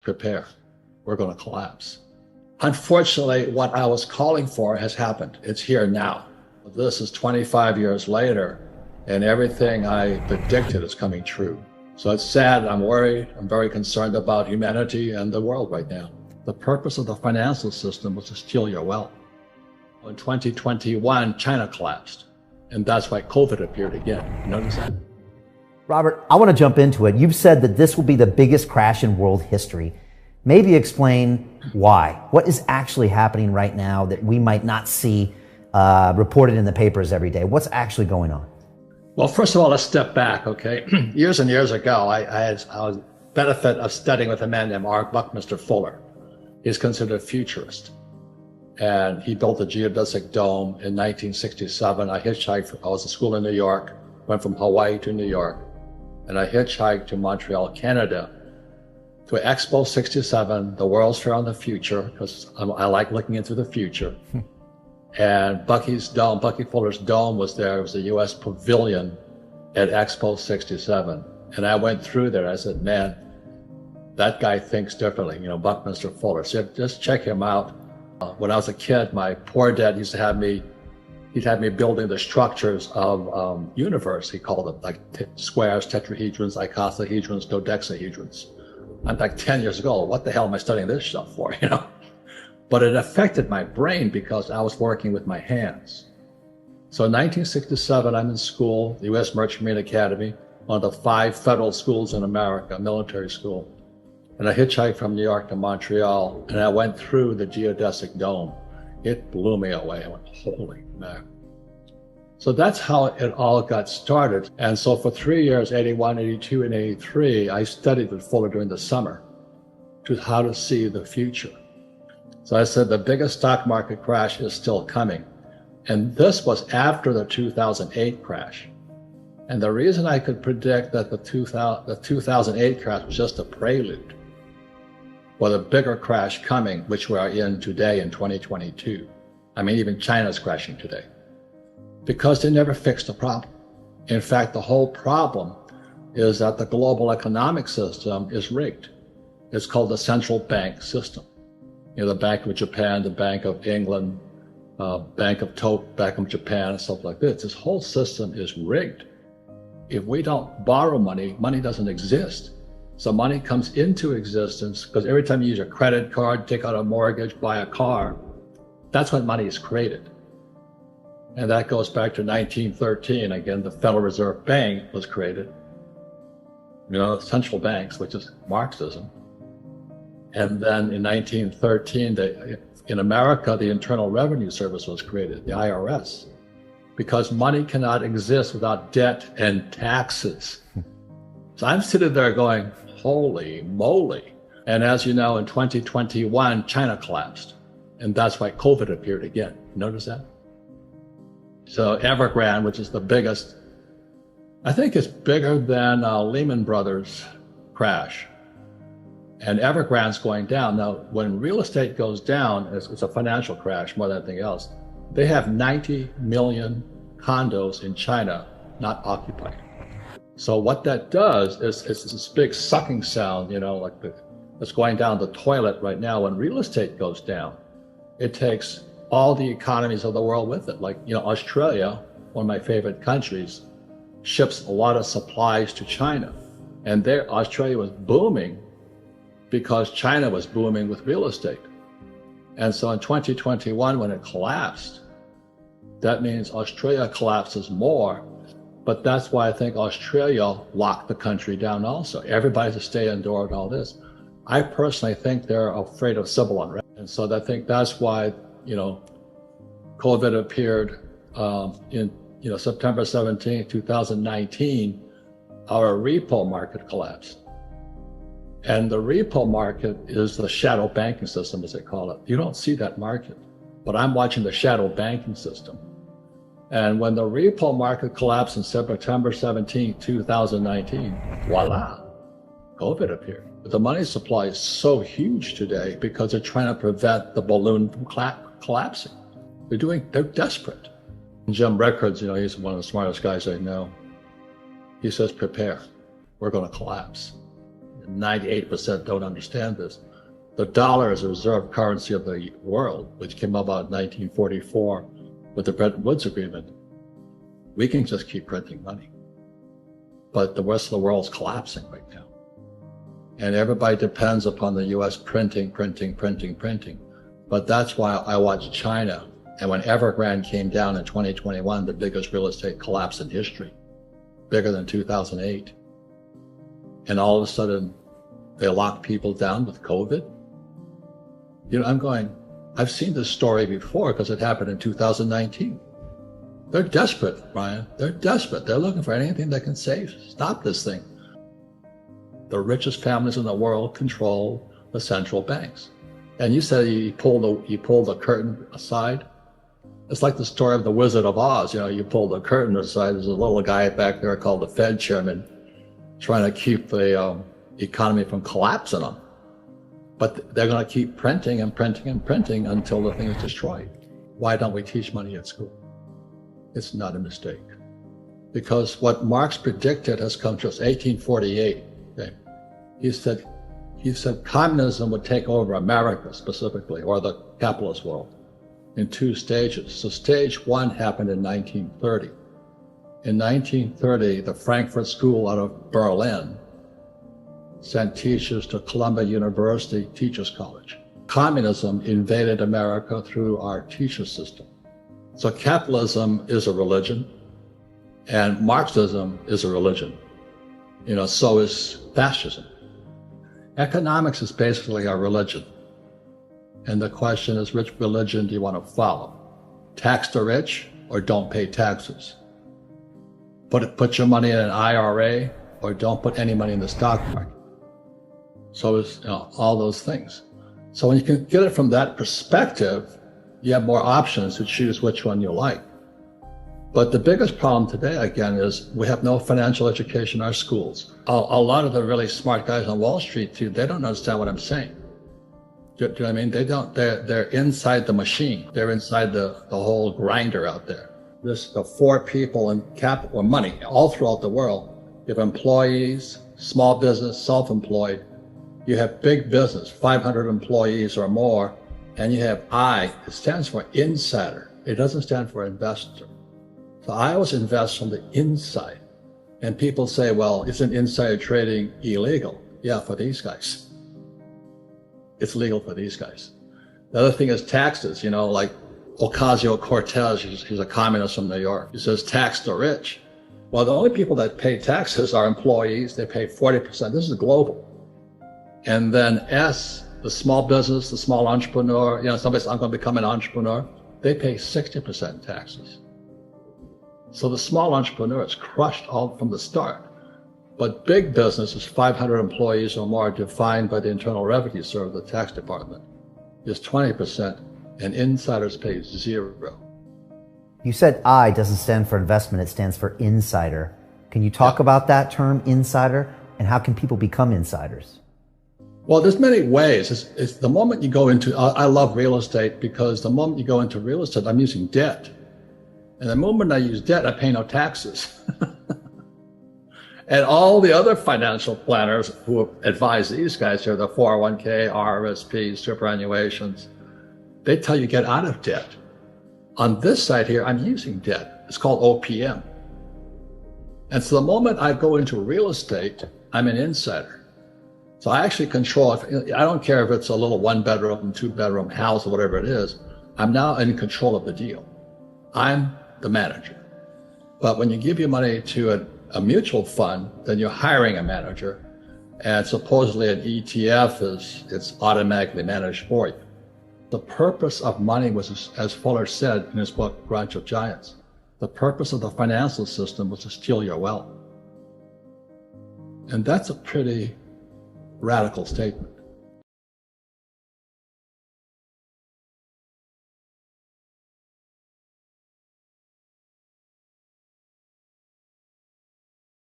prepare. We're going to collapse. Unfortunately, what I was calling for has happened. It's here now. This is 25 years later, and everything I predicted is coming true. So it's sad, I'm worried, I'm very concerned about humanity and the world right now. The purpose of the financial system was to steal your wealth. In 2021, China collapsed, and that's why COVID appeared again. You notice that? Robert, I want to jump into it. You've said that this will be the biggest crash in world history. Maybe explain why. What is actually happening right now that we might not see reported in the papers every day? What's actually going on? Well, first of all, let's step back, okay? Years and years ago, I was benefit of studying with a man named Buckminster Fuller. He's considered a futurist. And he built the geodesic dome in 1967. I hitchhiked, I was at school in New York, went from Hawaii to New York, and I hitchhiked to Montreal, Canada, to Expo 67, the World's Fair on the Future, because I like looking into the future. And Bucky Fuller's dome was there. It was the U.S. Pavilion at Expo 67. And I went through there. I said, man, that guy thinks differently, Buckminster Fuller. So just check him out. When I was a kid, my poor dad used to have me building the structures of universe. He called them like squares, tetrahedrons, icosahedrons, dodecahedrons. I'm like 10 years ago. What the hell am I studying this stuff for, But it affected my brain because I was working with my hands. So in 1967, I'm in school, the U.S. Merchant Marine Academy, one of the 5 federal schools in America, military school. And I hitchhiked from New York to Montreal, and I went through the geodesic dome. It blew me away. I went, holy man. So that's how it all got started. And so for 3 years, 81, 82, and 83, I studied with Fuller during the summer to how to see the future. So I said the biggest stock market crash is still coming. And this was after the 2008 crash. And the reason I could predict that the 2008 crash was just a prelude for the bigger crash coming, which we are in today in 2022. I mean, even China's crashing today. Because they never fixed the problem. In fact, the whole problem is that the global economic system is rigged. It's called the central bank system. The Bank of Japan, the Bank of England, Bank of Japan, and stuff like this. This whole system is rigged. If we don't borrow money, money doesn't exist. So money comes into existence because every time you use your credit card, take out a mortgage, buy a car, that's when money is created. And that goes back to 1913. Again, the Federal Reserve Bank was created. Central banks, which is Marxism. And then in 1913, in America, the Internal Revenue Service was created, the IRS, because money cannot exist without debt and taxes. So I'm sitting there going, holy moly. And as you know, in 2021, China collapsed. And that's why COVID appeared again. Notice that? So Evergrande, which is the biggest, I think it's bigger than Lehman Brothers crash. And Evergrande's going down. Now, when real estate goes down, it's a financial crash more than anything else. They have 90 million condos in China not occupied. So what that does is it's this big sucking sound, like it's going down the toilet right now. When real estate goes down, it takes all the economies of the world with it. Like, Australia, one of my favorite countries, ships a lot of supplies to China. And there, Australia was booming because China was booming with real estate. And so in 2021, when it collapsed, that means Australia collapses more. But that's why I think Australia locked the country down also. Everybody to stay indoors and all this. I personally think they're afraid of civil unrest. And so I think that's why, COVID appeared in September 17, 2019, our repo market collapsed. And the repo market is the shadow banking system, as they call it. You don't see that market, but I'm watching the shadow banking system. And when the repo market collapsed in September 17, 2019, voila, COVID appeared. But the money supply is so huge today because they're trying to prevent the balloon from collapsing. They're desperate. Jim Rickards, he's one of the smartest guys I know. He says, prepare, we're going to collapse. 98% don't understand this. The dollar is a reserve currency of the world, which came about in 1944 with the Bretton Woods Agreement. We can just keep printing money. But the rest of the world's collapsing right now. And everybody depends upon the US printing. But that's why I watch China. And when Evergrande came down in 2021, the biggest real estate collapse in history, bigger than 2008. And all of a sudden, they locked people down with COVID. I've seen this story before because it happened in 2019. They're desperate, Brian. They're desperate. They're looking for anything that can stop this thing. The richest families in the world control the central banks. And you said you pull the curtain aside. It's like the story of the Wizard of Oz. You pull the curtain aside. There's a little guy back there called the Fed chairman trying to keep the economy from collapsing them. But they're going to keep printing until the thing is destroyed. Why don't we teach money at school? It's not a mistake. Because what Marx predicted has come true. 1848. Okay? He said communism would take over America specifically, or the capitalist world, in 2 stages. So stage 1 happened in 1930. In 1930, the Frankfurt School out of Berlin sent teachers to Columbia University Teachers College. Communism invaded America through our teacher system. So capitalism is a religion, and Marxism is a religion. So is fascism. Economics is basically a religion. And the question is, which religion do you want to follow? Tax the rich or don't pay taxes? Put your money in an IRA or don't put any money in the stock market. So it's all those things. So when you can get it from that perspective, you have more options to choose which one you like. But the biggest problem today, again, is we have no financial education in our schools. A lot of the really smart guys on Wall Street, too, they don't understand what I'm saying. Do you know what I mean? They don't. They're inside the machine. They're inside the whole grinder out there. The 4 people in capital or money all throughout the world. You have employees, small business, self-employed. You have big business, 500 employees or more, and you have I. It stands for insider. It doesn't stand for investor. So I always invest from the inside. And people say, well, isn't insider trading illegal? Yeah, for these guys. It's legal for these guys. The other thing is taxes, like Ocasio-Cortez, he's a communist from New York. He says tax the rich. Well, the only people that pay taxes are employees. They pay 40%. This is global. And then S, the small business, the small entrepreneur, somebody says, I'm going to become an entrepreneur. They pay 60% taxes. So the small entrepreneur is crushed all from the start. But big business is 500 employees or more, defined by the Internal Revenue Service, the tax department, is 20%, and insiders pay 0. You said I doesn't stand for investment, it stands for insider. Can you talk about that term, insider, and how can people become insiders? Well, there's many ways. It's the moment you go into, I love real estate because the moment you go into real estate, I'm using debt. And the moment I use debt, I pay no taxes. And all the other financial planners who advise these guys here, the 401k, RRSP, superannuations, they tell you get out of debt. On this side here, I'm using debt. It's called OPM. And so the moment I go into real estate, I'm an insider. So I actually control it. I don't care if it's a little 1-bedroom, 2-bedroom house or whatever it is. I'm now in control of the deal. I'm the manager. But when you give your money to a mutual fund, then you're hiring a manager, and supposedly an ETF it's automatically managed for you. The purpose of money was, as Fuller said in his book, Grudge of Giants, the purpose of the financial system was to steal your wealth. And that's a pretty radical statement.